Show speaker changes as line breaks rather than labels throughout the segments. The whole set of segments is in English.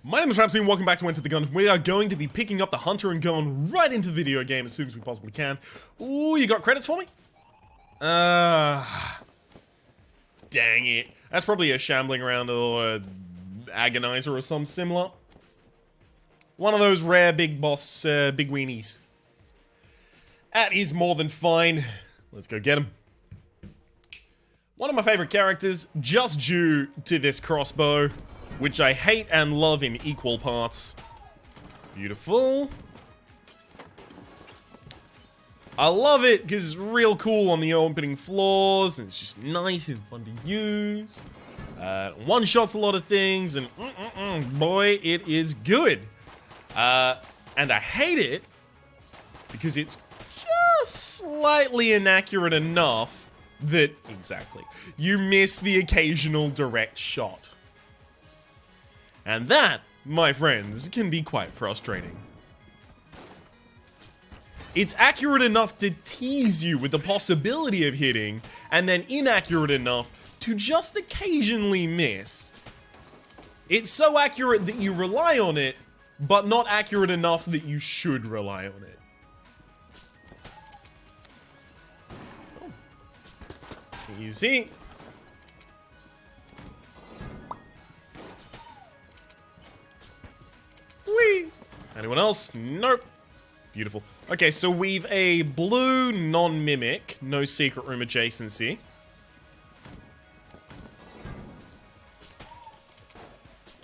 My name is Rhapsody and welcome back to Enter the Gun. We are going to be picking up the Hunter and going right into the video game as soon as we possibly can. Ooh, you got credits for me? Dang it. That's probably a shambling around or a agonizer or something similar. One of those rare big boss, big weenies. That is more than fine. Let's go get him. One of my favorite characters, just due to this crossbow, which I hate and love in equal parts. Beautiful. I love it because it's real cool on the opening floors, and it's just nice and fun to use. One-shots a lot of things, and boy, it is good. And I hate it because it's just slightly inaccurate enough that, exactly, you miss the occasional direct shot. And that, my friends, can be quite frustrating. It's accurate enough to tease you with the possibility of hitting, and then inaccurate enough to just occasionally miss. It's so accurate that you rely on it, but not accurate enough that you should rely on it. Easy. Whee! Anyone else? Nope. Beautiful. Okay, so we've a blue non-mimic, no secret room adjacency.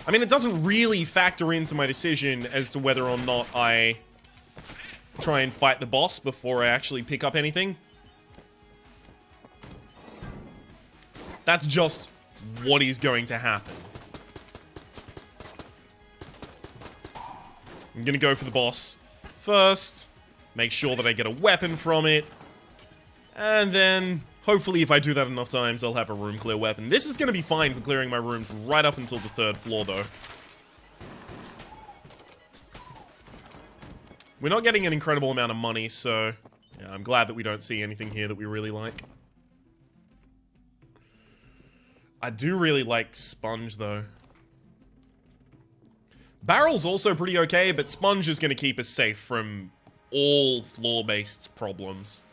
I mean, it doesn't really factor into my decision as to whether or not I try and fight the boss before I actually pick up anything. That's just what is going to happen. I'm gonna go for the boss first, make sure that I get a weapon from it, and then, hopefully if I do that enough times, I'll have a room clear weapon. This is gonna be fine for clearing my rooms right up until the 3rd floor, though. We're not getting an incredible amount of money, so yeah, I'm glad that we don't see anything here that we really like. I do really like Sponge, though. Barrel's also pretty okay, but Sponge is going to keep us safe from all floor-based problems.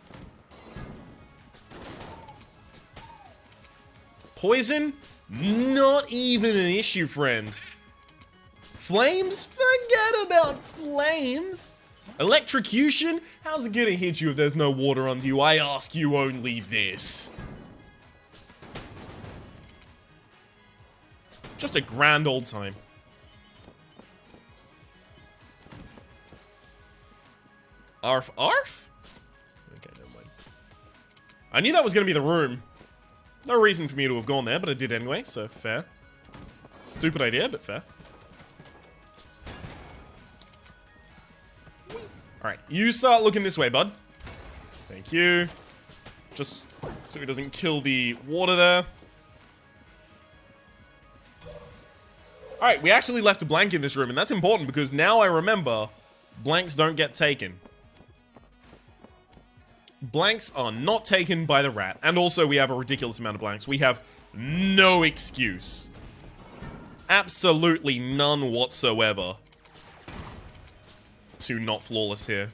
Poison? Not even an issue, friend. Flames? Forget about flames! Electrocution? How's it going to hit you if there's no water under you? I ask you only this. Just a grand old time. Arf, arf? Okay, never mind. I knew that was going to be the room. No reason for me to have gone there, but I did anyway, so fair. Stupid idea, but fair. Alright, you start looking this way, bud. Thank you. Just so he doesn't kill the water there. Alright, we actually left a blank in this room, and that's important because now I remember blanks don't get taken. Blanks are not taken by the rat, and also we have a ridiculous amount of blanks. We have no excuse. Absolutely none whatsoever to not flawless here.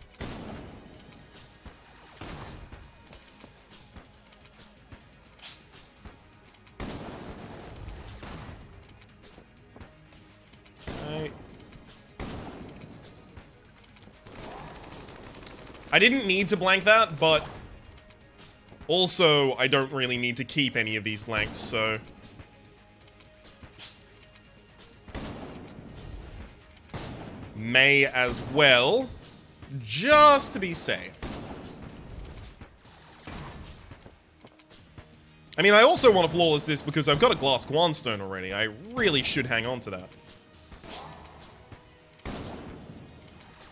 I didn't need to blank that, but also I don't really need to keep any of these blanks, so may as well, just to be safe. I mean, I also want to flawless this because I've got a glass Quanstone already. I really should hang on to that.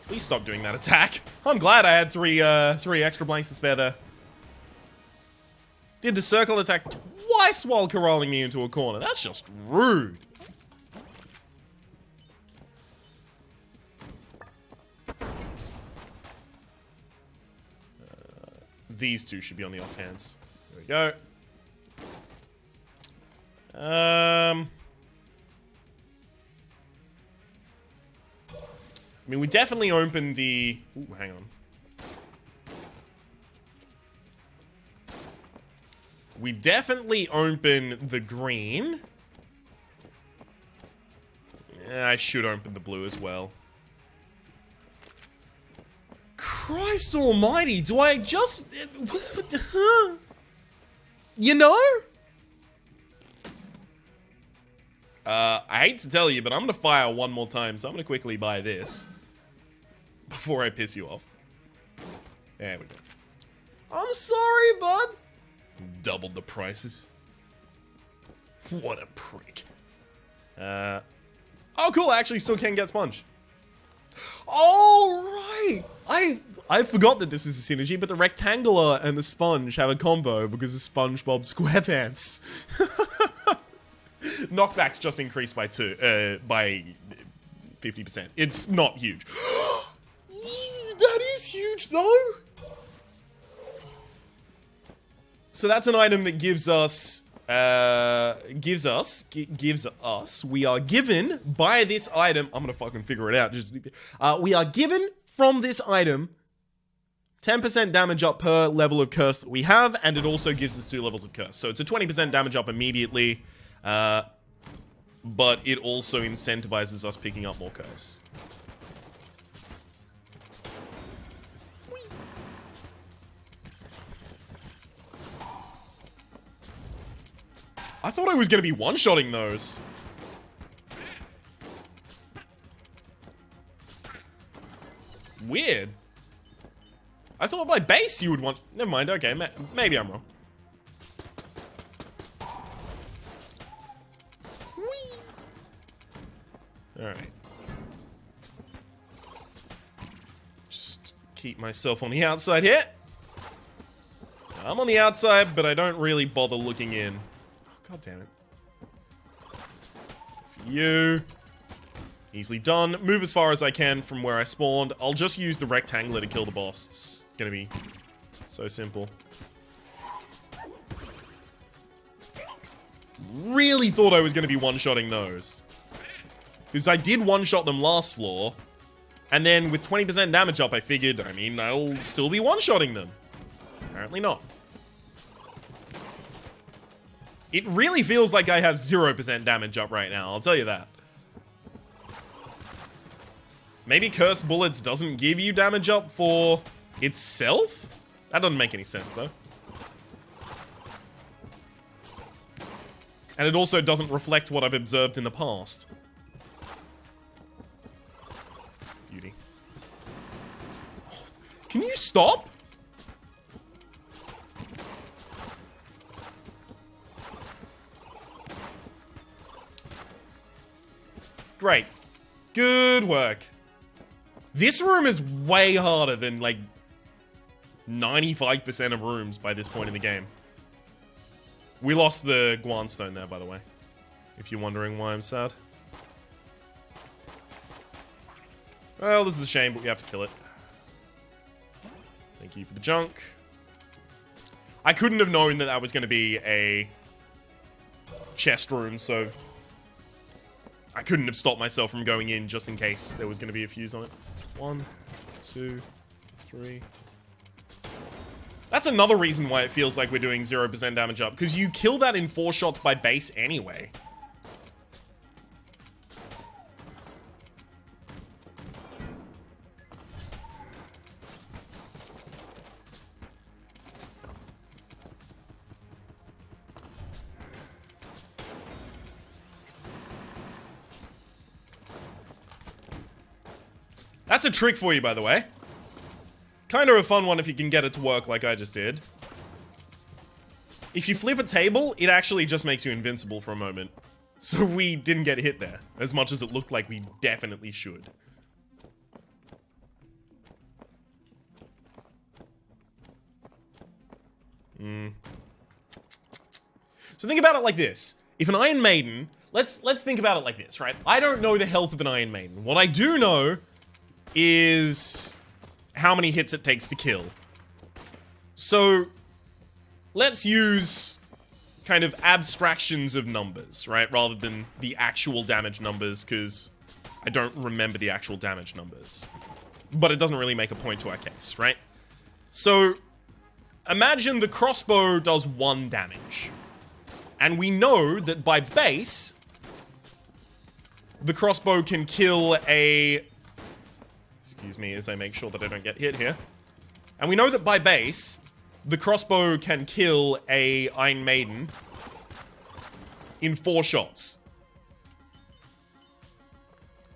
Please stop doing that attack. I'm glad I had three extra blanks to spare there. Did the circle attack twice while corralling me into a corner. That's just rude. These two should be on the offhands. There we go. I mean, we definitely opened the... Ooh, hang on. We definitely open the green. I should open the blue as well. Christ almighty, do I just... You know? I hate to tell you, but I'm going to fire one more time, so I'm going to quickly buy this. Before I piss you off. There we go. I'm sorry, bud. Doubled the prices. What a prick. Oh, cool. I actually still can get sponge. Oh, right. I forgot that this is a synergy, but the rectangular and the sponge have a combo because of SpongeBob SquarePants. Knockback's just increased by 50%. It's not huge. That is huge, though. So that's an item that gives us, we are given by this item, I'm gonna fucking figure it out, we are given from this item 10% damage up per level of curse that we have, and it also gives us 2 levels of curse. So it's a 20% damage up immediately, but it also incentivizes us picking up more curse. I thought I was going to be one-shotting those. Weird. I thought by base you would want... Never mind, okay, maybe I'm wrong. Whee! Alright. Just keep myself on the outside here. I'm on the outside, but I don't really bother looking in. God damn it. You. Easily done. Move as far as I can from where I spawned. I'll just use the rectangular to kill the boss. It's gonna be so simple. Really thought I was gonna be one-shotting those. Because I did one-shot them last floor. And then with 20% damage up, I figured, I mean, I'll still be one-shotting them. Apparently not. It really feels like I have 0% damage up right now, I'll tell you that. Maybe Cursed Bullets doesn't give you damage up for itself? That doesn't make any sense, though. And it also doesn't reflect what I've observed in the past. Beauty. Can you stop? Great. Good work. This room is way harder than, like, 95% of rooms by this point in the game. We lost the Guan Stone there, by the way. If you're wondering why I'm sad. Well, this is a shame, but we have to kill it. Thank you for the junk. I couldn't have known that that was going to be a chest room, so... I couldn't have stopped myself from going in just in case there was going to be a fuse on it. 1, 2, 3. That's another reason why it feels like we're doing 0% damage up. Because you kill that in 4 shots by base anyway. That's a trick for you, by the way. Kind of a fun one if you can get it to work like I just did. If you flip a table, it actually just makes you invincible for a moment. So we didn't get hit there, as much as it looked like we definitely should. So think about it like this. If an Iron Maiden... Let's think about it like this, right? I don't know the health of an Iron Maiden. What I do know is how many hits it takes to kill. So let's use kind of abstractions of numbers, right? Rather than the actual damage numbers, because I don't remember the actual damage numbers. But it doesn't really make a point to our case, right? So, imagine the crossbow does 1 damage. And we know that by base, the crossbow can kill a... Excuse me as I make sure that I don't get hit here. And we know that by base, the crossbow can kill a Iron Maiden in 4 shots.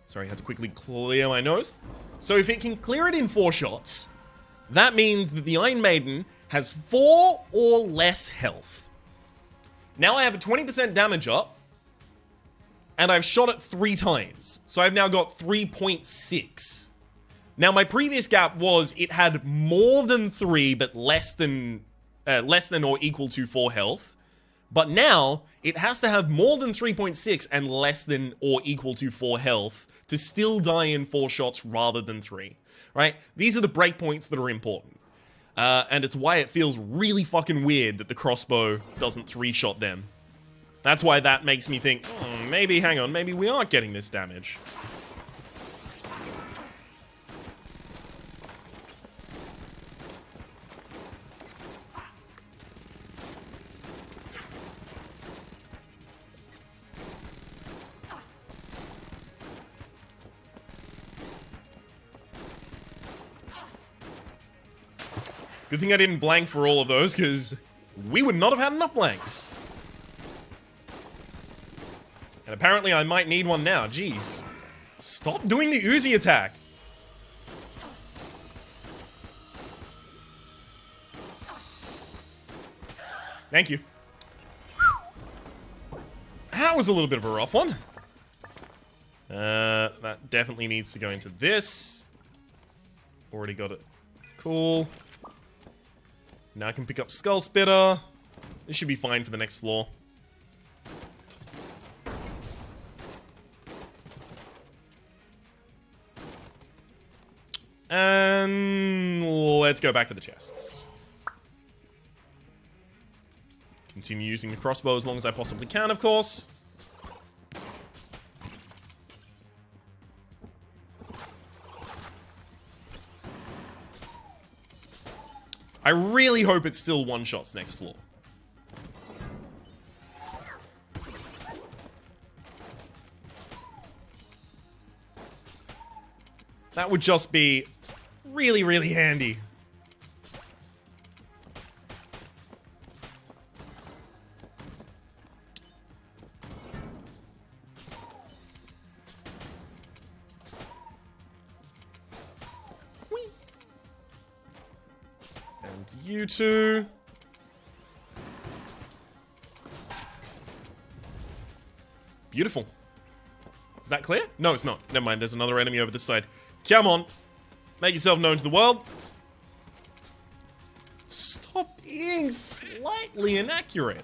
Sorry, I had to quickly clear my nose. So if it can clear it in 4 shots, that means that the Iron Maiden has 4 or less health. Now I have a 20% damage up, and I've shot it 3 times. So I've now got 3.6. Now my previous gap was it had more than 3, but less than or equal to 4 health. But now it has to have more than 3.6 and less than or equal to 4 health to still die in 4 shots rather than 3, right? These are the breakpoints that are important. And it's why it feels really fucking weird that the crossbow doesn't 3-shot them. That's why that makes me think, maybe, hang on, maybe we aren't getting this damage. Good thing I didn't blank for all of those, because we would not have had enough blanks. And apparently I might need one now. Jeez. Stop doing the Uzi attack. Thank you. That was a little bit of a rough one. That definitely needs to go into this. Already got it. Cool. Now I can pick up Skull Spitter. This should be fine for the next floor. And let's go back to the chests. Continue using the crossbow as long as I possibly can, of course. I really hope it still one-shots next floor. That would just be really, really handy. You two. Beautiful. Is that clear? No, it's not. Never mind, there's another enemy over this side. Come on. Make yourself known to the world. Stop being slightly inaccurate.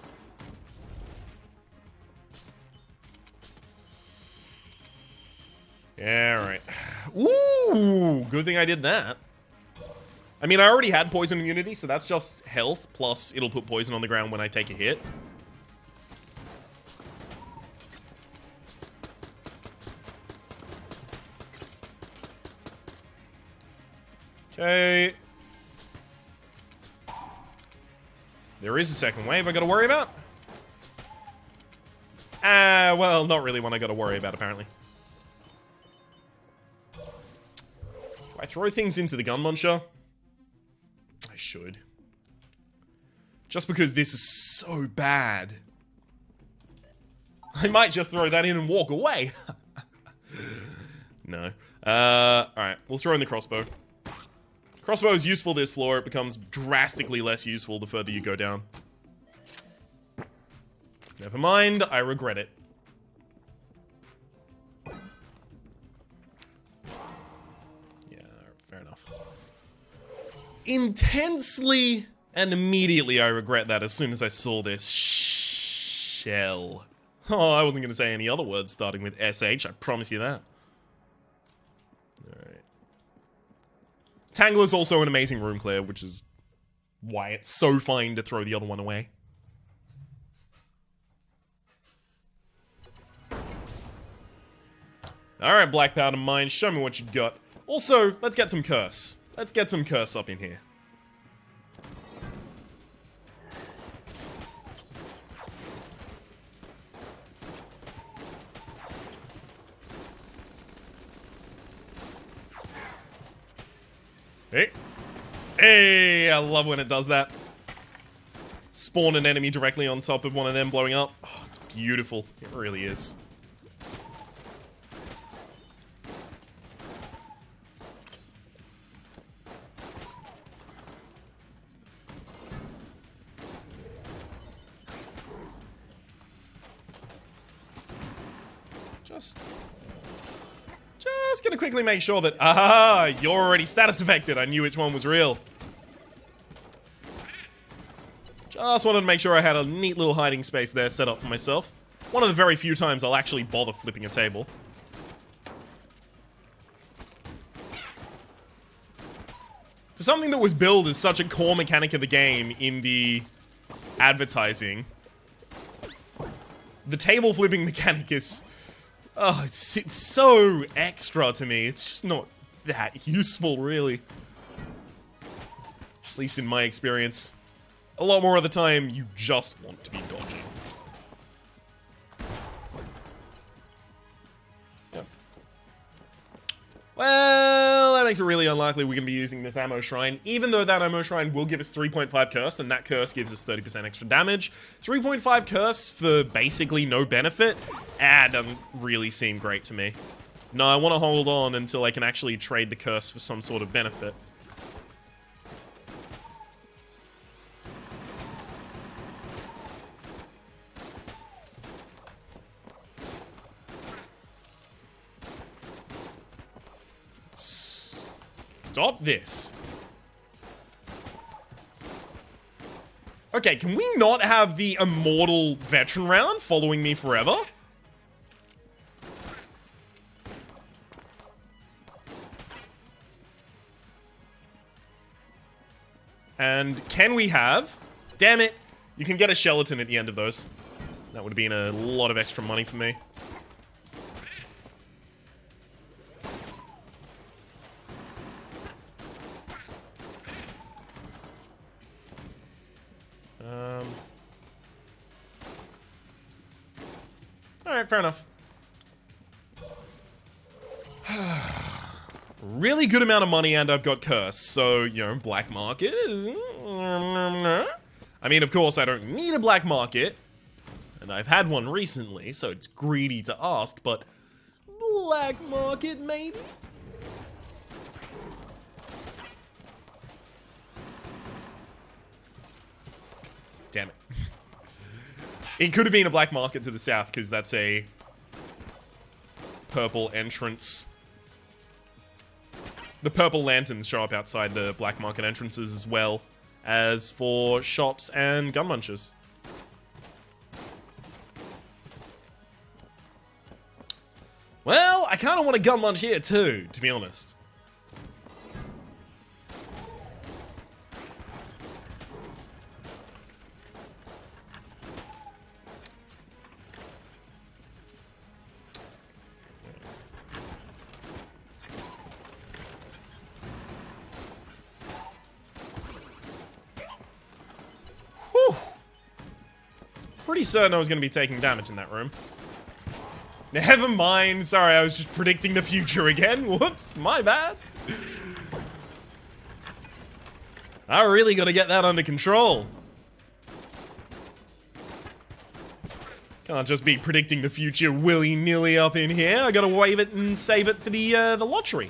Yeah, right. Ooh, good thing I did that. I mean, I already had poison immunity, so that's just health, plus it'll put poison on the ground when I take a hit. Okay. There is a second wave I gotta worry about. Well, not really one I gotta worry about, apparently. Do I throw things into the gun launcher? I should. Just because this is so bad. I might just throw that in and walk away. No. Alright, we'll throw in the crossbow. Crossbow is useful this floor. It becomes drastically less useful the further you go down. Never mind, I regret it. Yeah, fair enough. Intensely and immediately I regret that as soon as I saw this shell. Oh, I wasn't going to say any other words starting with SH, I promise you that. Alright. Tangler's also an amazing room clear, which is why it's so fine to throw the other one away. Alright, Black Powder Mine, show me what you got. Also, let's get some curse. Let's get some curse up in here. Hey. Hey, I love when it does that. Spawn an enemy directly on top of one of them blowing up. Oh, it's beautiful. It really is. Just gonna quickly make sure that, you're already status affected. I knew which one was real. Just wanted to make sure I had a neat little hiding space there set up for myself. One of the very few times I'll actually bother flipping a table. For something that was billed as such a core mechanic of the game in the advertising, the table flipping mechanic is... Oh, it's so extra to me. It's just not that useful, really. At least in my experience. A lot more of the time, you just want to be dodging. Yep. Well, that makes it really unlikely we're going to be using this ammo shrine, even though that ammo shrine will give us 3.5 curse, and that curse gives us 30% extra damage. 3.5 curse for basically no benefit? Doesn't really seem great to me. No, I want to hold on until I can actually trade the curse for some sort of benefit. Stop this. Okay, can we not have the immortal veteran round following me forever? And can we have... Damn it. You can get a skeleton at the end of those. That would have been a lot of extra money for me. Alright, fair enough. Really good amount of money and I've got curse, so, you know, black market is... I mean, of course, I don't need a black market, and I've had one recently, so it's greedy to ask, but black market, maybe? Damn it. It could have been a black market to the south, because that's a purple entrance. The purple lanterns show up outside the black market entrances as well as for shops and gun munchers. Well, I kind of want a gun munch here too, to be honest. Pretty certain I was going to be taking damage in that room. Never mind. Sorry, I was just predicting the future again. Whoops, my bad. I really got to get that under control. Can't just be predicting the future willy-nilly up in here. I got to wave it and save it for the lottery.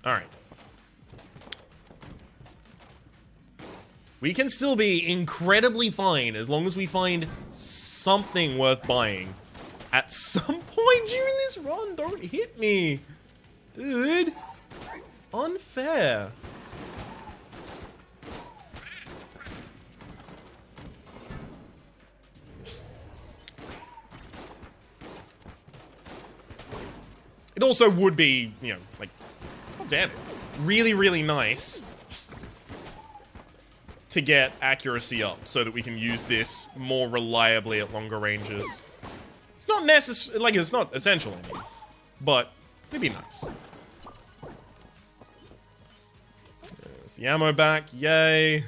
Alright. We can still be incredibly fine as long as we find something worth buying. At some point during this run, don't hit me. Dude. Unfair. It also would be, you know, like, oh damn it, really, really nice to get accuracy up so that we can use this more reliably at longer ranges. It's not necessary, like, it's not essential, I mean, but it'd be nice. There's the ammo back, yay.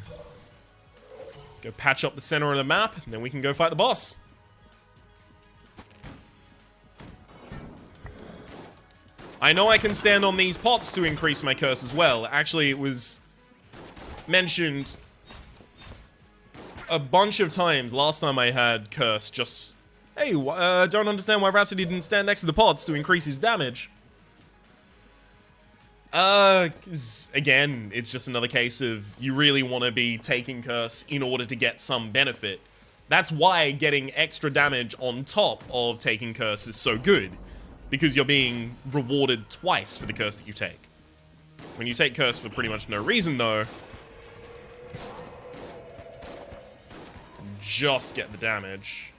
Let's go patch up the center of the map, and then we can go fight the boss. I know I can stand on these pots to increase my curse as well. Actually, it was mentioned a bunch of times last time I had curse, just, hey, don't understand why Rhapsody didn't stand next to the pots to increase his damage. 'Cause, again, it's just another case of you really want to be taking curse in order to get some benefit. That's why getting extra damage on top of taking curse is so good. Because you're being rewarded twice for the curse that you take. When you take curse for pretty much no reason, though, just get the damage.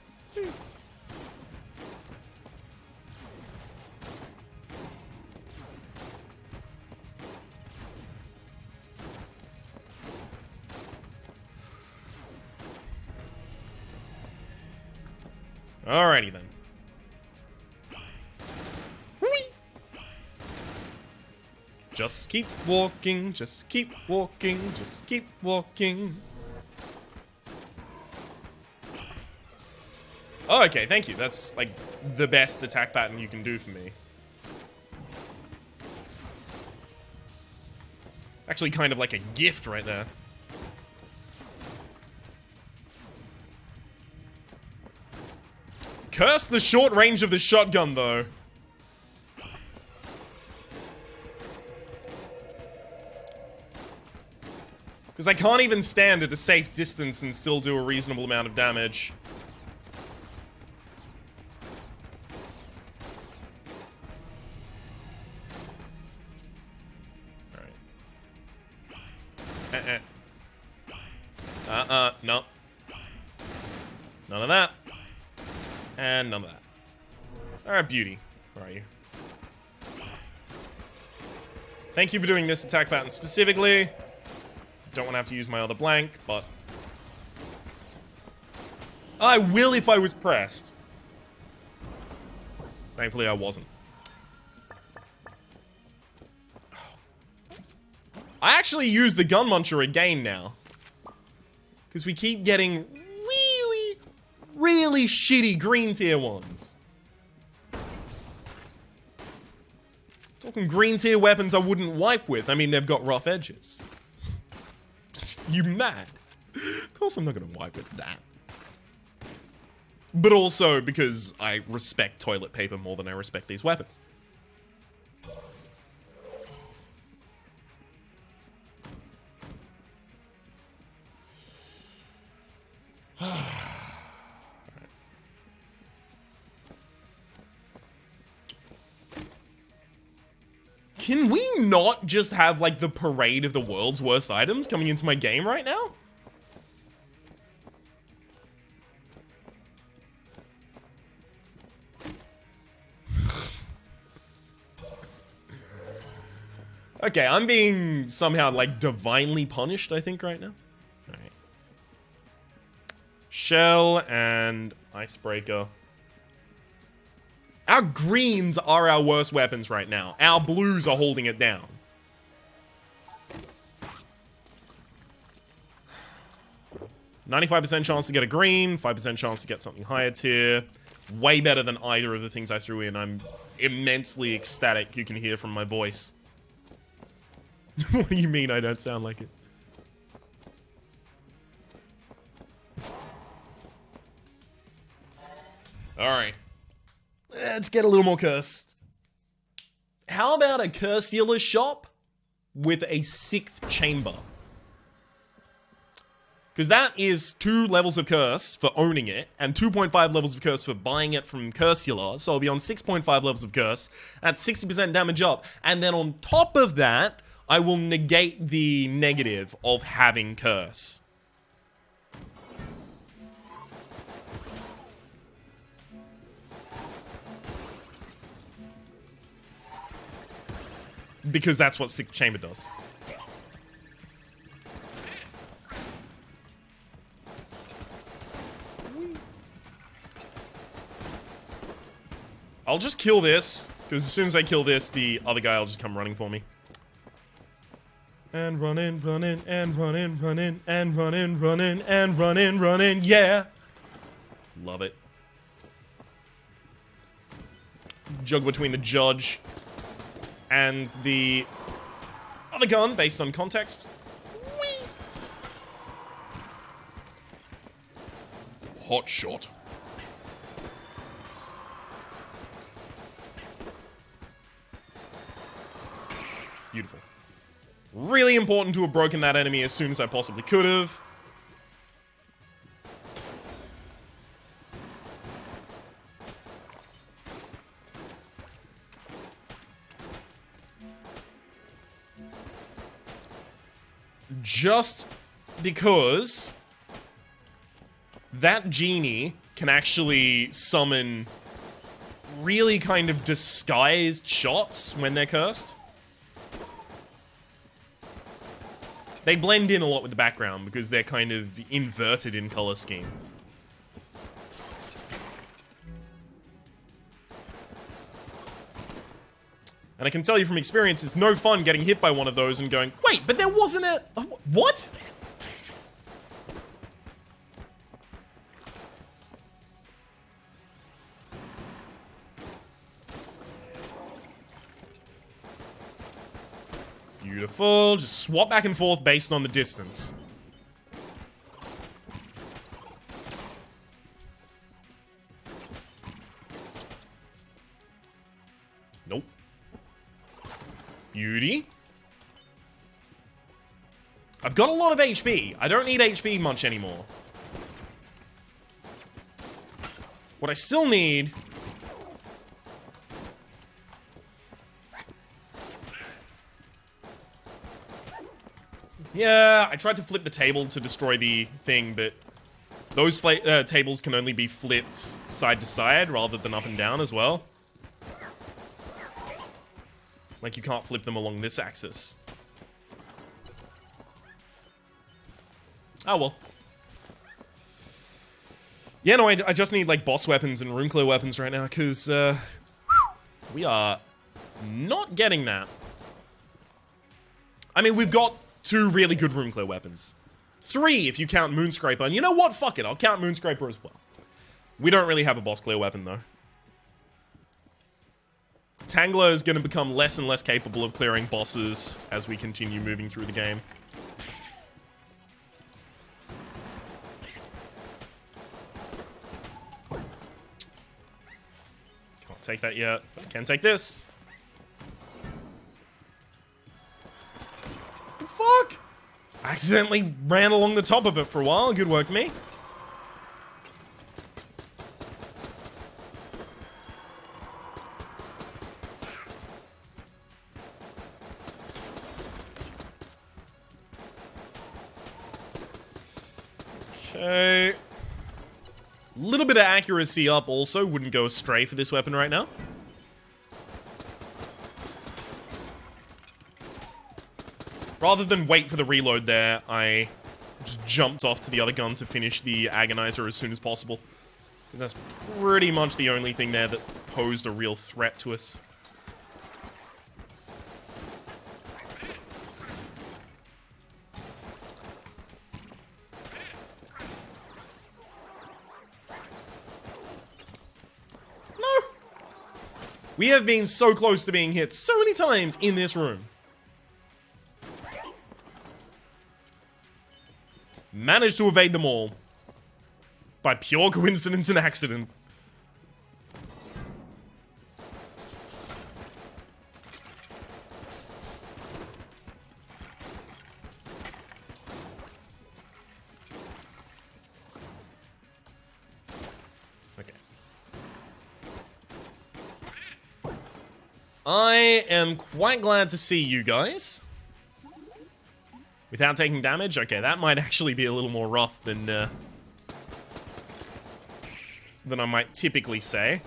Alrighty then. Just keep walking, just keep walking, just keep walking. Oh, okay, thank you. That's, like, the best attack pattern you can do for me. Actually, kind of like a gift right there. Curse the short range of the shotgun, though. Because I can't even stand at a safe distance and still do a reasonable amount of damage. Alright. No. None of that. And none of that. Alright, beauty. Where are you? Thank you for doing this attack pattern specifically. Don't want to have to use my other blank, but I will if I was pressed. Thankfully, I wasn't. I actually use the gun muncher again now. Because we keep getting really, really shitty green tier ones. Talking green tier weapons I wouldn't wipe with. I mean, they've got rough edges. You mad? Of course I'm not gonna wipe with that. But also because I respect toilet paper more than I respect these weapons. Can we not just have, like, the parade of the world's worst items coming into my game right now? Okay, I'm being somehow, like, divinely punished, I think, right now. Alright. Shell and Icebreaker. Our greens are our worst weapons right now. Our blues are holding it down. %95 chance to get a green, 5% chance to get something higher tier. Way better than either of the things I threw in. I'm immensely ecstatic, you can hear from my voice. What do you mean I don't sound like it? Alright. Let's get a little more cursed. How about a curse healer shop with a 6th chamber? Because that is 2 levels of curse for owning it, and 2.5 levels of curse for buying it from Curse Healer, so I'll be on 6.5 levels of curse, at 60% damage up, and then on top of that, I will negate the negative of having curse. because that's what Stick Chamber does. I'll just kill this, because as soon as I kill this, the other guy will just come running for me. And running, running, and running, running, and running, running, and running, running, yeah! Love it. Juggle between the judge and the other gun, based on context. Whee! Hot shot. Beautiful. Really important to have broken that enemy as soon as I possibly could have. Just because that genie can actually summon really kind of disguised shots when they're cursed. They blend in a lot with the background because they're kind of inverted in color scheme. And I can tell you from experience, it's no fun getting hit by one of those and going, wait, but there wasn't a... What? Beautiful. Just swap back and forth based on the distance. Nope. Beauty. I've got a lot of HP. I don't need HP much anymore. What I still need... Yeah, I tried to flip the table to destroy the thing, but those tables can only be flipped side to side rather than up and down as well. Like, you can't flip them along this axis. Oh, well. Yeah, no, I just need, like, boss weapons and room clear weapons right now, because, we are not getting that. I mean, we've got 2 really good room clear weapons. 3 if you count Moonscraper, and you know what? Fuck it, I'll count Moonscraper as well. We don't really have a boss clear weapon, though. Tangler is going to become less and less capable of clearing bosses as we continue moving through the game. Can't take that yet. Can take this. What the fuck? I accidentally ran along the top of it for a while. Good work, me. Okay. Little bit of accuracy up also. Wouldn't go astray for this weapon right now. Rather than wait for the reload there, I just jumped off to the other gun to finish the Agonizer as soon as possible. Because that's pretty much the only thing there that posed a real threat to us. We have been so close to being hit so many times in this room. Managed to evade them all. By pure coincidence and accident. I am quite glad to see you guys. Without taking damage? Okay, that might actually be a little more rough than I might typically say.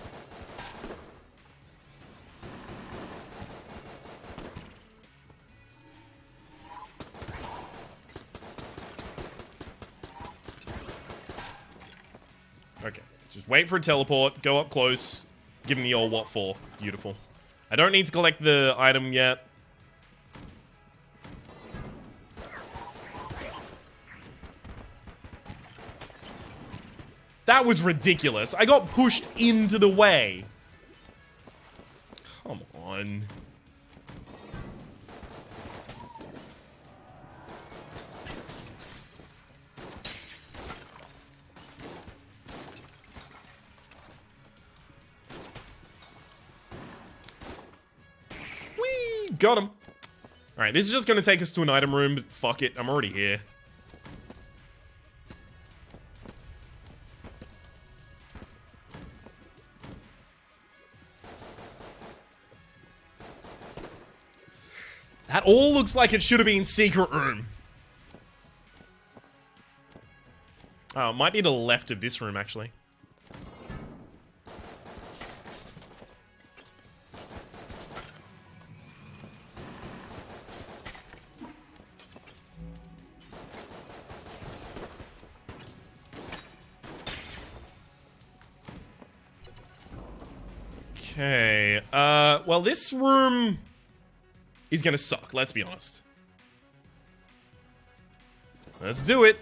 Okay. Just wait for a teleport. Go up close. Give him the old what for. Beautiful. I don't need to collect the item yet. That was ridiculous. I got pushed into the way. Come on. Whee! Got him. Alright, this is just going to take us to an item room, but fuck it. I'm already here. That all looks like it should have been secret room. Oh, it might be to the left of this room, actually. Okay, well, this room is gonna suck, let's be honest. Let's do it.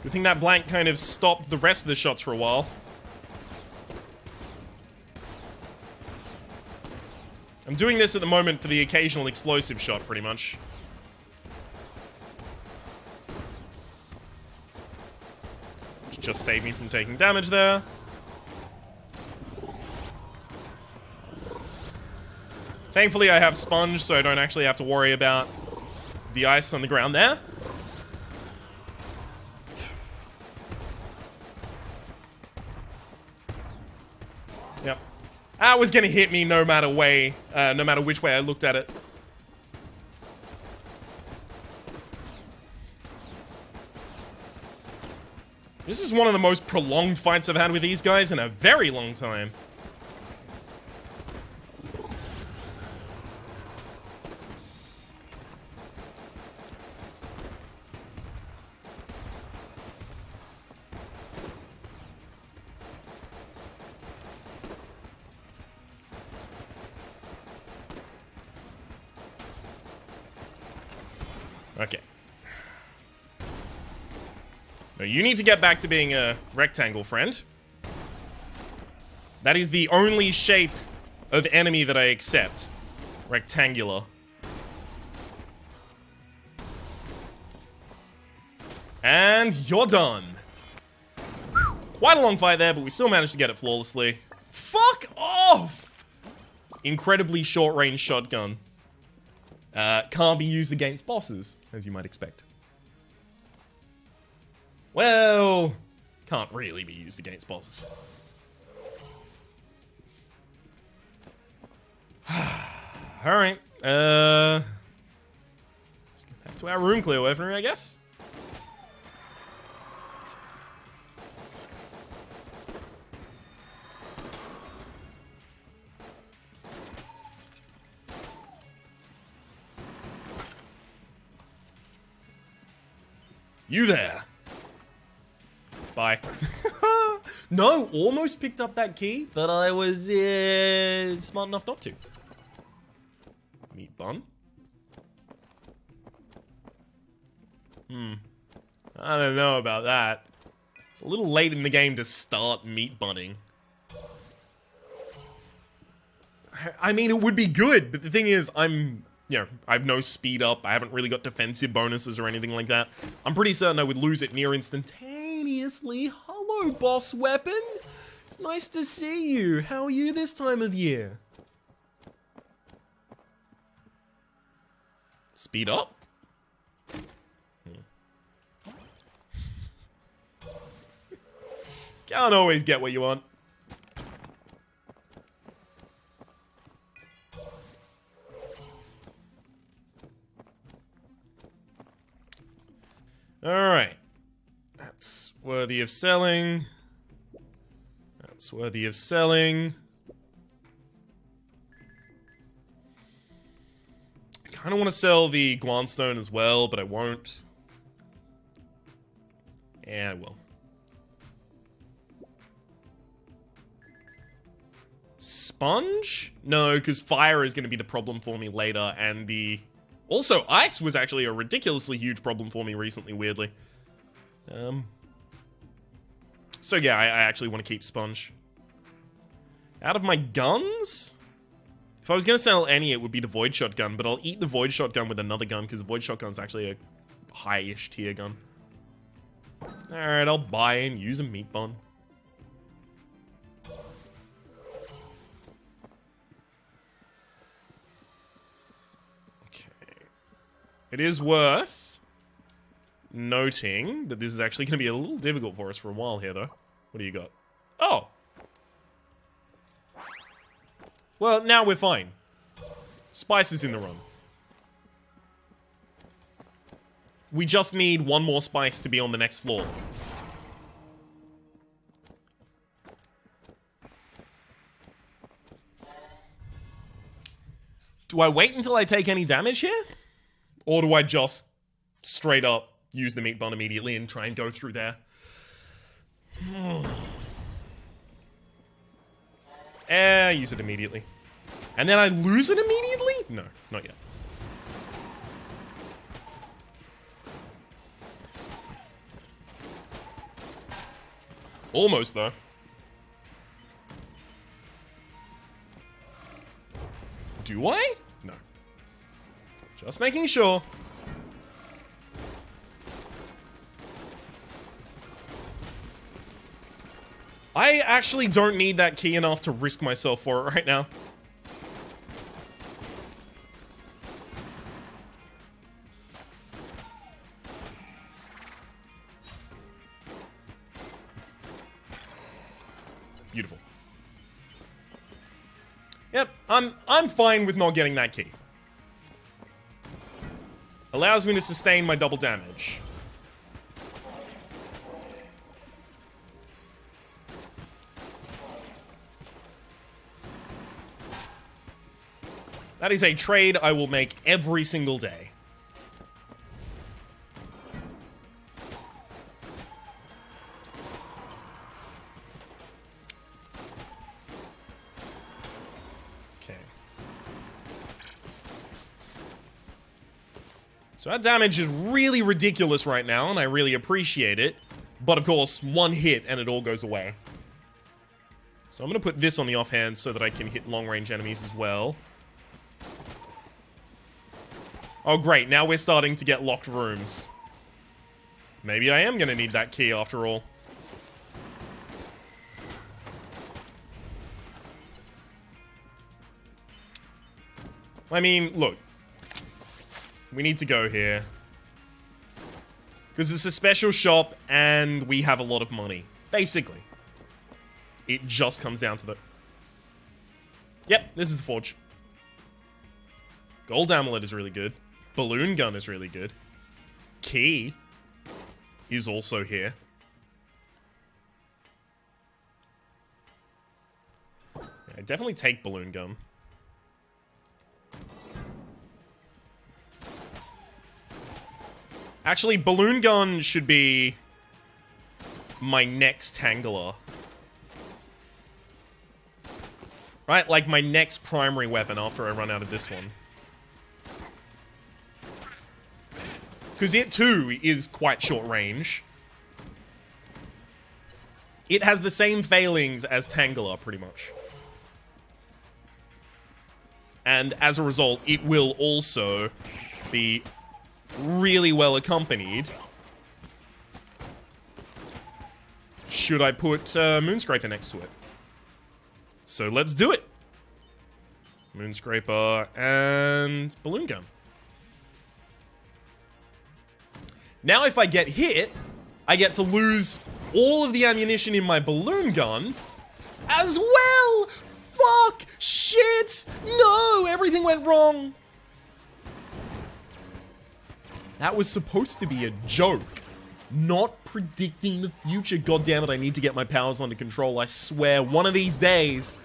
Good thing that blank kind of stopped the rest of the shots for a while. I'm doing this at the moment for the occasional explosive shot, pretty much. Just save me from taking damage there. Thankfully, I have Sponge, so I don't actually have to worry about the ice on the ground there. Yep. That was gonna hit me no matter which way I looked at it. This is one of the most prolonged fights I've had with these guys in a very long time. Okay. No, you need to get back to being a rectangle, friend. That is the only shape of enemy that I accept. Rectangular. And you're done. Quite a long fight there, but we still managed to get it flawlessly. Fuck off! Incredibly short-range shotgun. Can't be used against bosses, as you might expect. Well, can't really be used against bosses. Alright, let's get back to our room clear weaponry, I guess. You there. Bye. No, almost picked up that key, but I was smart enough not to. Meat bun. I don't know about that. It's a little late in the game to start meat bunning. I mean, it would be good, but the thing is, you know, I have no speed up. I haven't really got defensive bonuses or anything like that. I'm pretty certain I would lose it near instantaneously. Hello, boss weapon. It's nice to see you. How are you this time of year? Speed up? Can't always get what you want. Alright. That's worthy of selling. That's worthy of selling. I kind of want to sell the Guanstone as well, but I won't. Yeah, I will. Sponge? No, because fire is going to be the problem for me later, and the... Also, ice was actually a ridiculously huge problem for me recently, weirdly. So yeah, I actually want to keep Sponge. Out of my guns? If I was going to sell any, it would be the Void Shotgun, but I'll eat the Void Shotgun with another gun, because the Void Shotgun's actually a high-ish tier gun. Alright, I'll buy and use a meat bun. It is worth noting that this is actually going to be a little difficult for us for a while here, though. What do you got? Oh! Well, now we're fine. Spice is in the run. We just need one more spice to be on the next floor. Do I wait until I take any damage here? Or do I just straight up use the meat bun immediately and try and go through there? Use it immediately. And then I lose it immediately? No, not yet. Almost, though. Do I? No. Just making sure. I actually don't need that key enough to risk myself for it right now. Beautiful. Yep, I'm fine with not getting that key. Allows me to sustain my double damage. That is a trade I will make every single day. Okay. So that damage is really ridiculous right now, and I really appreciate it. But of course, one hit and it all goes away. So I'm going to put this on the offhand so that I can hit long-range enemies as well. Oh great, now we're starting to get locked rooms. Maybe I am going to need that key after all. I mean, look. We need to go here. Because it's a special shop and we have a lot of money. Basically. It just comes down to the... Yep, this is the forge. Gold amulet is really good. Balloon gun is really good. Key is also here. Yeah, definitely take balloon gun. Actually, balloon gun should be my next Tangler. Right? Like my next primary weapon after I run out of this one. Because it, too, is quite short range. It has the same failings as Tangler, pretty much. And as a result, it will also be really well accompanied. Should I put Moonscraper next to it? So let's do it. Moonscraper and Balloon Gun. Now if I get hit, I get to lose all of the ammunition in my balloon gun as well! Fuck! Shit! No! Everything went wrong! That was supposed to be a joke. Not predicting the future. God damn it, I need to get my powers under control. I swear, one of these days...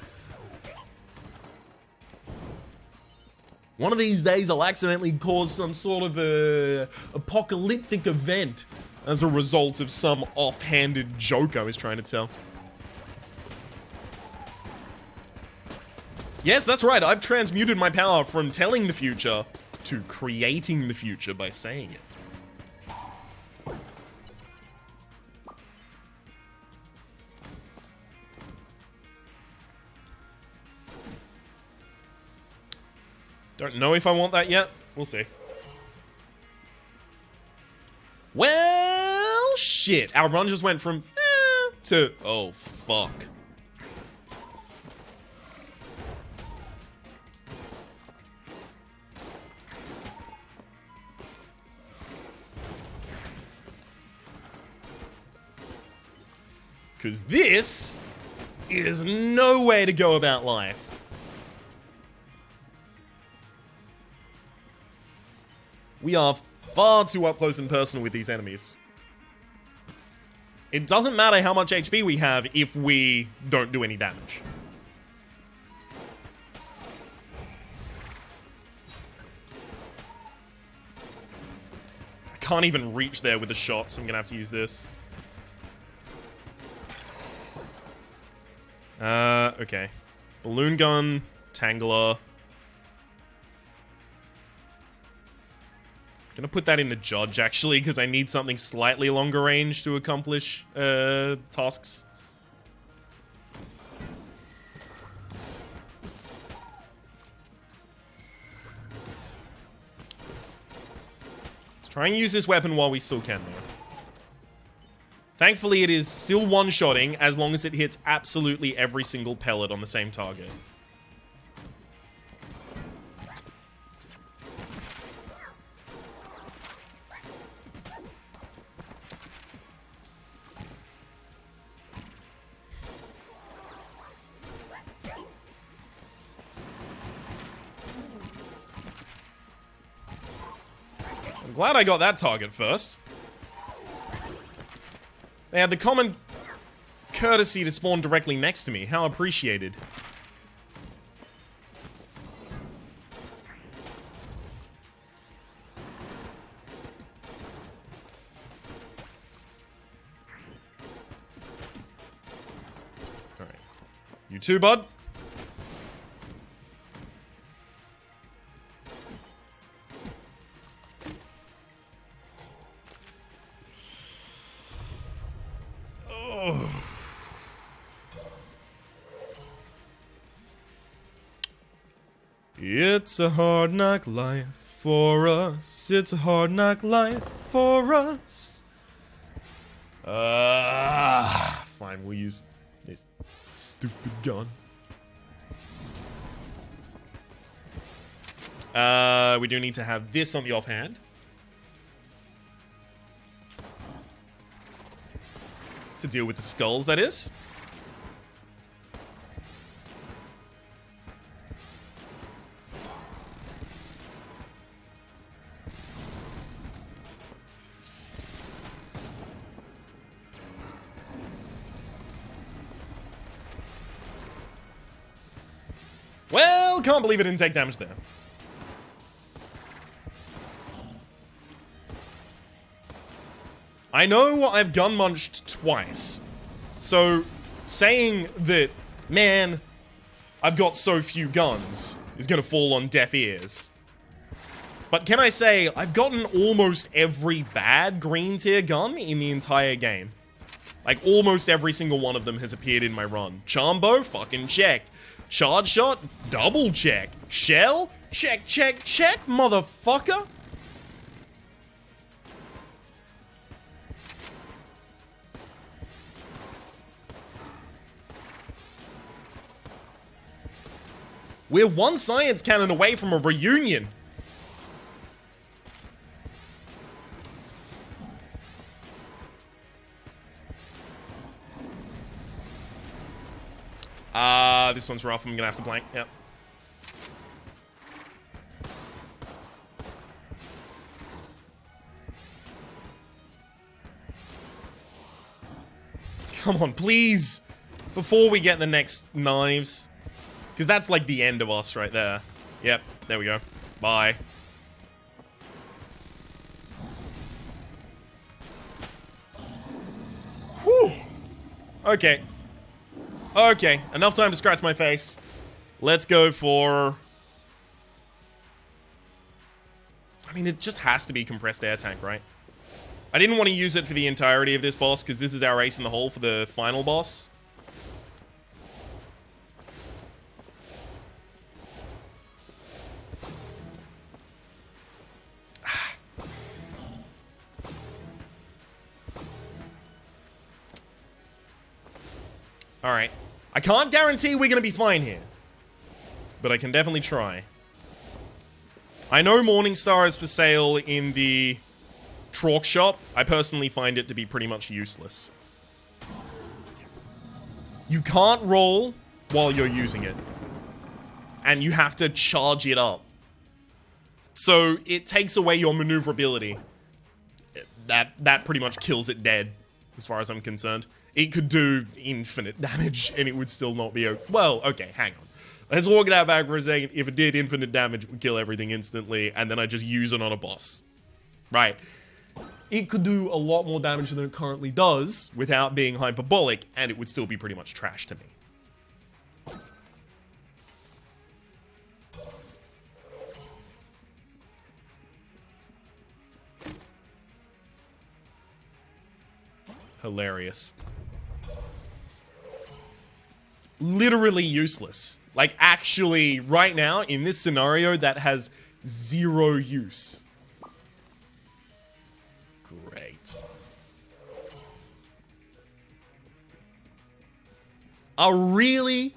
I'll accidentally cause some sort of a apocalyptic event as a result of some offhanded joke I was trying to tell. Yes, that's right. I've transmuted my power from telling the future to creating the future by saying it. Don't know if I want that yet. We'll see. Well, shit. Our run just went from to oh, fuck. Because this is no way to go about life. We are far too up close and personal with these enemies. It doesn't matter how much HP we have if we don't do any damage. I can't even reach there with a shot, so I'm gonna have to use this. Okay. Balloon gun, Tangler. Gonna put that in the Judge, actually, because I need something slightly longer range to accomplish tasks. Let's try and use this weapon while we still can, though. Thankfully, it is still one-shotting as long as it hits absolutely every single pellet on the same target. I'm glad I got that target first. They had the common courtesy to spawn directly next to me. How appreciated. Alright. You too, bud? It's a hard knock life for us. It's a hard knock life for us. Fine, we'll use this stupid gun. We do need to have this on the offhand. To deal with the skulls, that is. Well, can't believe it didn't take damage there. I know I've gun munched twice. So, saying that, man, I've got so few guns is gonna fall on deaf ears. But can I say, I've gotten almost every bad green tier gun in the entire game. Like, almost every single one of them has appeared in my run. Charmbo? Fucking check. Charge shot? Double check. Shell? Check, check, check, motherfucker. We're one science cannon away from a reunion. This one's rough. I'm gonna have to blank. Yep. Come on, please. Before we get the next knives. Because that's like the end of us right there. Yep, there we go. Bye. Whew. Okay. Okay, enough time to scratch my face. Let's go for... I mean, it just has to be compressed air tank, right? I didn't want to use it for the entirety of this boss, because this is our ace in the hole for the final boss. Alright. I can't guarantee we're going to be fine here. But I can definitely try. I know Morningstar is for sale in the Trork shop. I personally find it to be pretty much useless. You can't roll while you're using it. And you have to charge it up. So it takes away your maneuverability. That pretty much kills it dead, as far as I'm concerned. It could do infinite damage, and it would still not be okay. Well, okay, hang on. Let's walk that back for a second. If it did infinite damage, it would kill everything instantly, and then I just use it on a boss. Right. It could do a lot more damage than it currently does, without being hyperbolic, and it would still be pretty much trash to me. Hilarious. Literally useless. Like, actually, right now, in this scenario, that has 0 use. Great. I really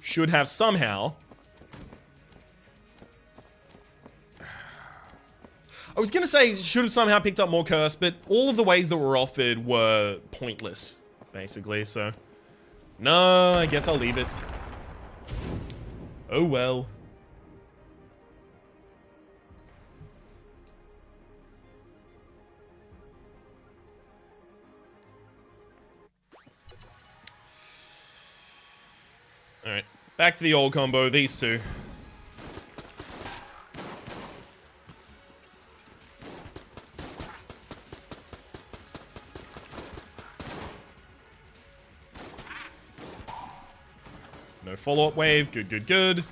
should have somehow... I was gonna say, should have somehow picked up more curse, but all of the ways that were offered were pointless. Basically, so... No, I guess I'll leave it. Oh well. Alright, back to the old combo, these two. No follow-up wave. Good, good, good.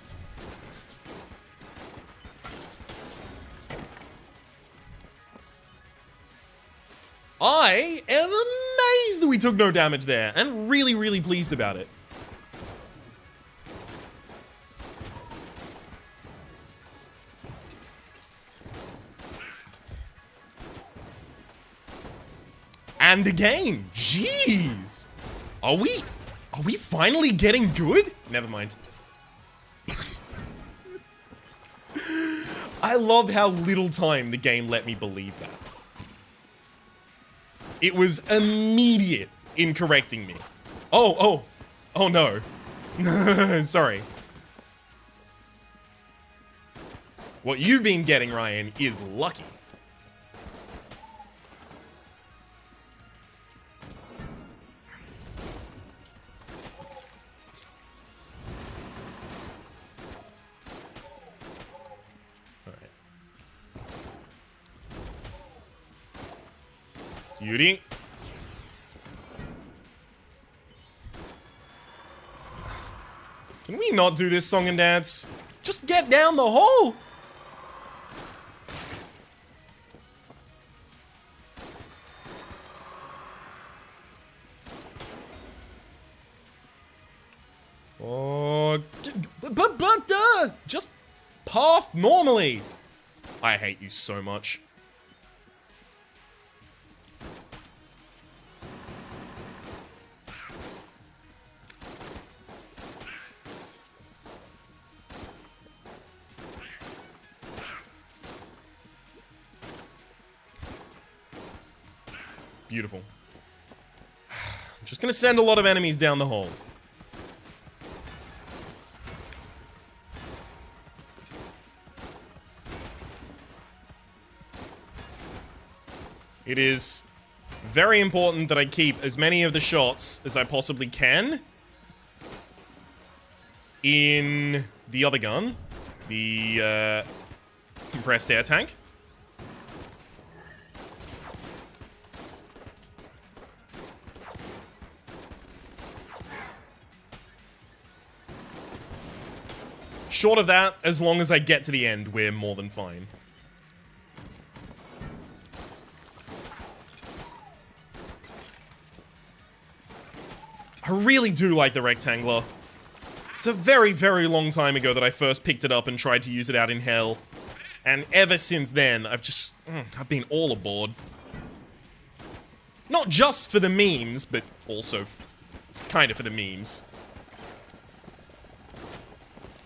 I am amazed that we took no damage there, and really pleased about it. And again, jeez. Are we finally getting good? Never mind. I love how little time the game let me believe that. It was immediate in correcting me. Oh no. Sorry. What you've been getting, Ryan, is lucky. Beauty. Can we not do this song and dance? Just get down the hole! Oh, but just path normally. I hate you so much. Beautiful. I'm just gonna send a lot of enemies down the hole. It is very important that I keep as many of the shots as I possibly can in the other gun, the compressed air tank. Short of that, as long as I get to the end, we're more than fine. I really do like the rectangler. It's a very, very long time ago that I first picked it up and tried to use it out in hell. And ever since then, I've been all aboard. Not just for the memes, but also kind of for the memes.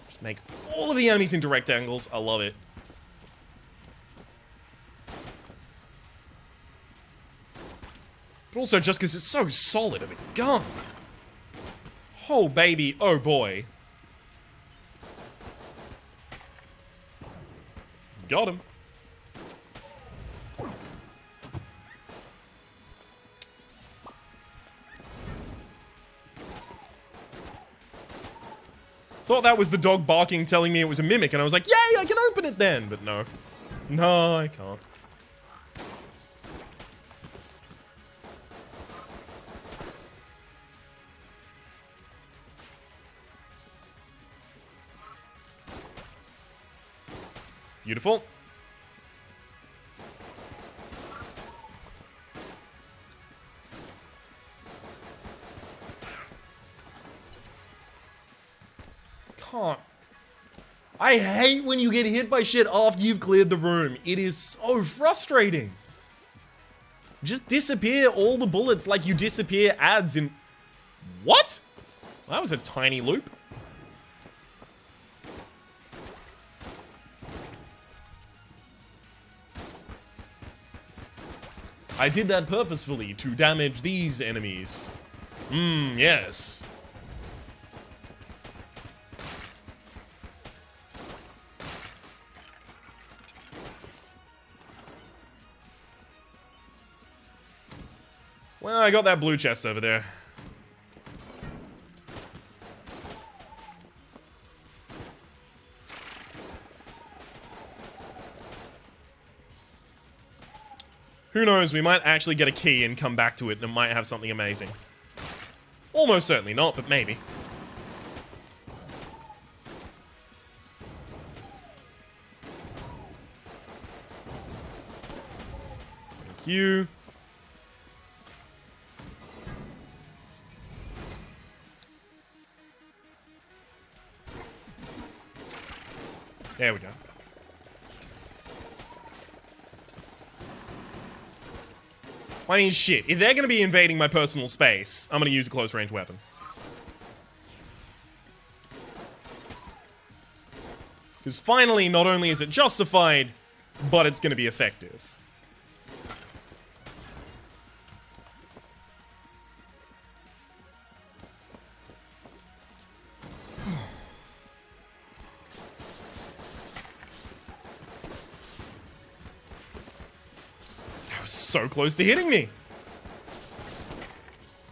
Just make all of the enemies into rectangles. I love it. But also just because it's so solid of a gun. Oh, baby. Oh, boy. Got him. Thought that was the dog barking telling me it was a mimic, and I was like, yay, I can open it then! But no. No, I can't. Beautiful. Can't. I hate when you get hit by shit after you've cleared the room. It is so frustrating. Just disappear all the bullets like you disappear ads in... What? That was a tiny loop. I did that purposefully to damage these enemies. Yes. Well, I got that blue chest over there. Who knows, we might actually get a key and come back to it and it might have something amazing. Almost certainly not, but maybe. Thank you. There we go. I mean, shit. If they're gonna be invading my personal space, I'm gonna use a close-range weapon. Because finally, not only is it justified, but it's gonna be effective. So close to hitting me.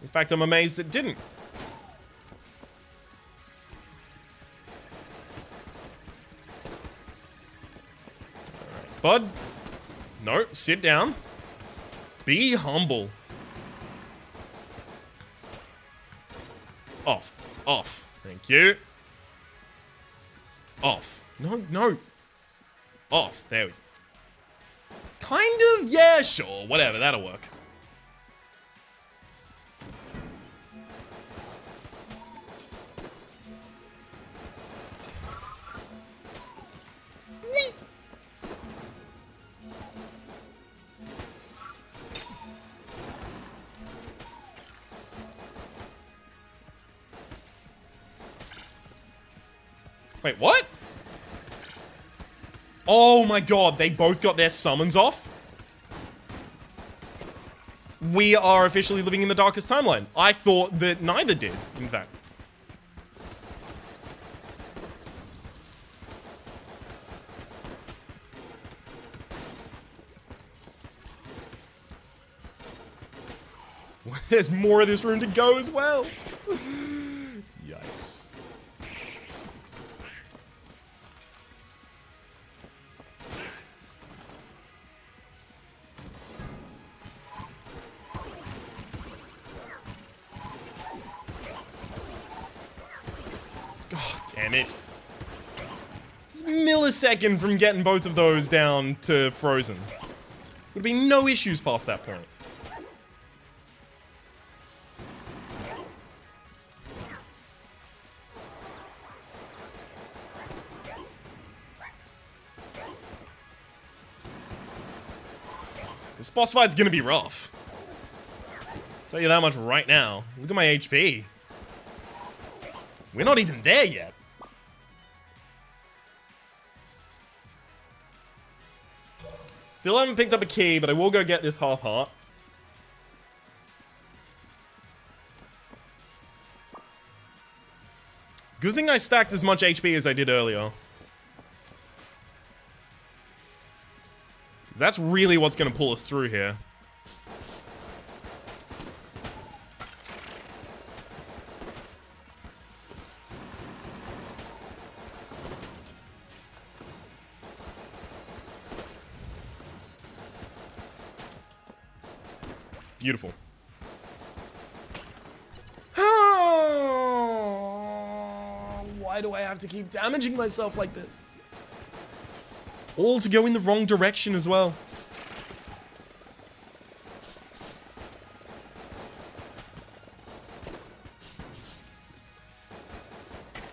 In fact, I'm amazed it didn't. Alright, bud. No, sit down. Be humble. Off. Off. Thank you. Off. No, no. Off. There we go. Kind of? Yeah, sure. Whatever, that'll work. Whee! Wait, what? Oh my god, they both got their summons off? We are officially living in the darkest timeline. I thought that neither did, in fact. There's more of this room to go as well. Yikes. God damn it. It's a millisecond from getting both of those down to frozen. Would be no issues past that point. This boss fight's gonna be rough. Tell you that much right now. Look at my HP. We're not even there yet. Still haven't picked up a key, but I will go get this half heart. Good thing I stacked as much HP as I did earlier. That's really what's going to pull us through here. Beautiful. Why do I have to keep damaging myself like this? All to go in the wrong direction as well.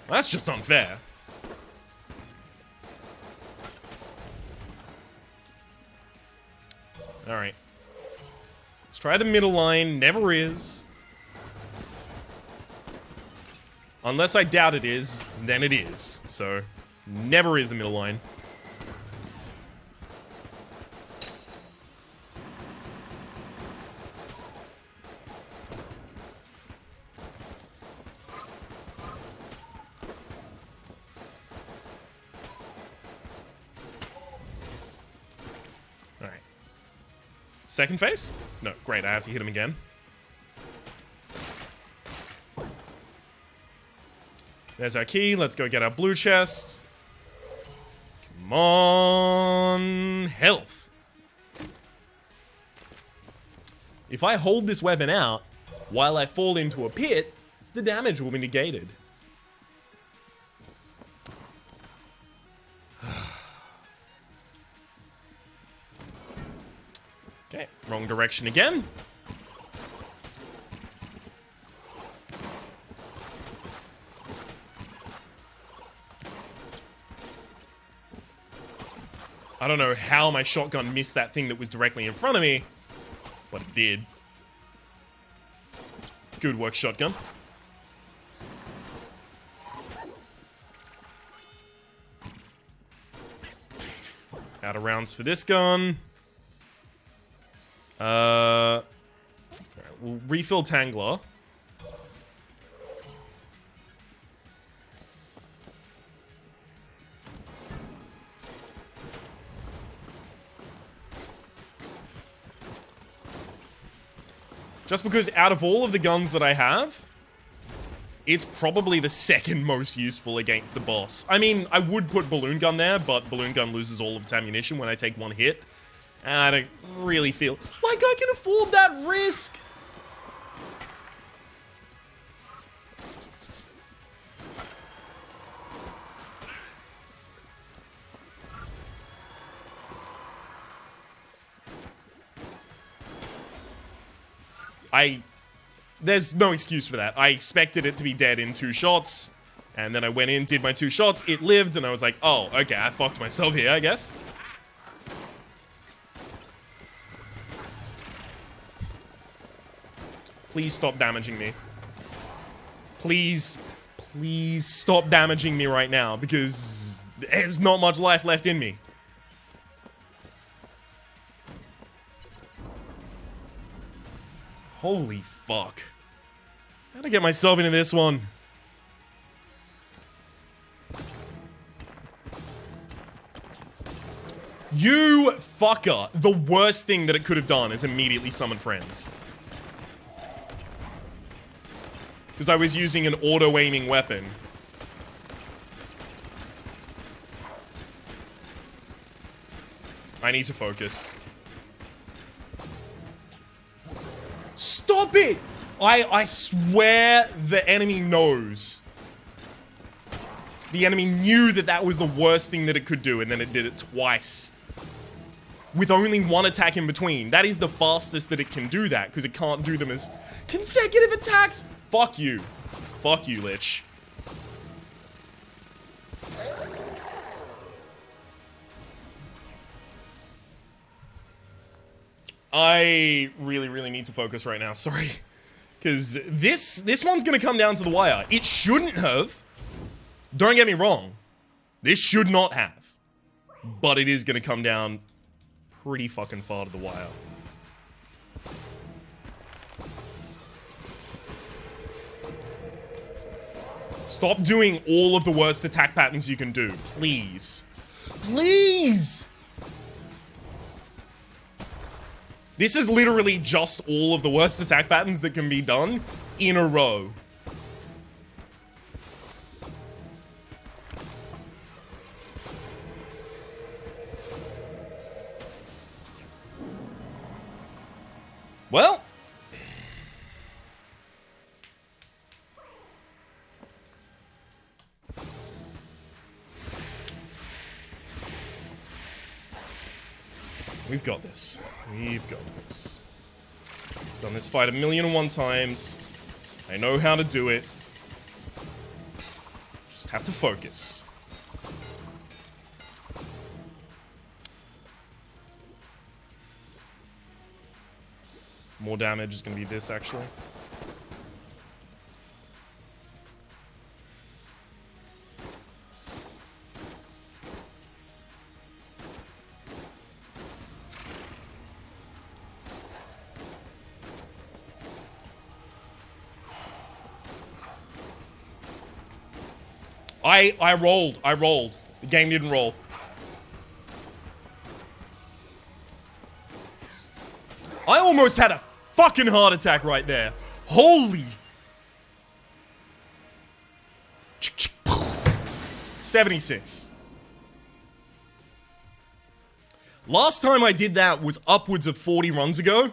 That's just unfair. Alright. Let's try the middle line. Never is. Unless I doubt it is, then it is. So, never is the middle line. Alright. Second phase? No, great, I have to hit him again. There's our key. Let's go get our blue chest. Come on. Health. If I hold this weapon out while I fall into a pit, the damage will be negated. Okay, wrong direction again. I don't know how my shotgun missed that thing that was directly in front of me, but it did. Good work, shotgun. Out of rounds for this gun. We'll refill Tangler. Just because out of all of the guns that I have, it's probably the second most useful against the boss. I mean, I would put Balloon Gun there, but Balloon Gun loses all of its ammunition when I take one hit. And I don't really feel like I can afford that risk. There's no excuse for that. I expected it to be dead in 2 shots, and then I went in, did my 2 shots, it lived, and I was like, oh, okay, I fucked myself here, I guess. Please stop damaging me. Please, please stop damaging me right now, because there's not much life left in me. Holy fuck. How'd I get myself into this one? You fucker. The worst thing that it could have done is immediately summon friends. because I was using an auto-aiming weapon. I need to focus. Stop it! I swear the enemy knows. The enemy knew that that was the worst thing that it could do, and then it did it twice. With only one attack in between. That is the fastest that it can do that, because it can't do them as consecutive attacks. Fuck you. Fuck you, Lich. I really need to focus right now, sorry. Because this one's gonna come down to the wire. It shouldn't have. Don't get me wrong. This should not have. But it is gonna come down pretty fucking far to the wire. Stop doing all of the worst attack patterns you can do, please. Please! This is literally just all of the worst attack patterns that can be done in a row. Well. We've got this. We've got this. Done this fight 1,000,001 times. I know how to do it. Just have to focus. More damage is going to be this, actually. I rolled. I rolled. The game didn't roll. I almost had a fucking heart attack right there. Holy. 76. Last time I did that was upwards of 40 runs ago.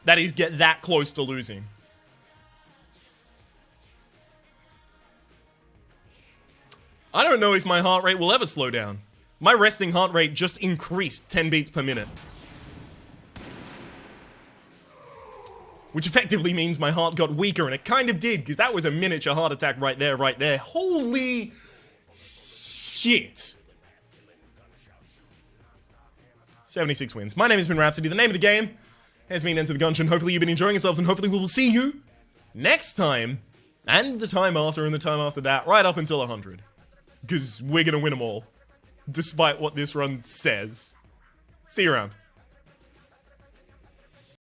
That is, get that close to losing. I don't know if my heart rate will ever slow down. My resting heart rate just increased 10 beats per minute. Which effectively means my heart got weaker, and it kind of did, because that was a miniature heart attack right there, right there. Holy shit. 76 wins. My name has been Rhapsody. The name of the game has been Enter the Gungeon. Hopefully you've been enjoying yourselves, and hopefully we will see you next time, and the time after, and the time after that, right up until 100. Because we're gonna win them all. Despite what this run says. See you around.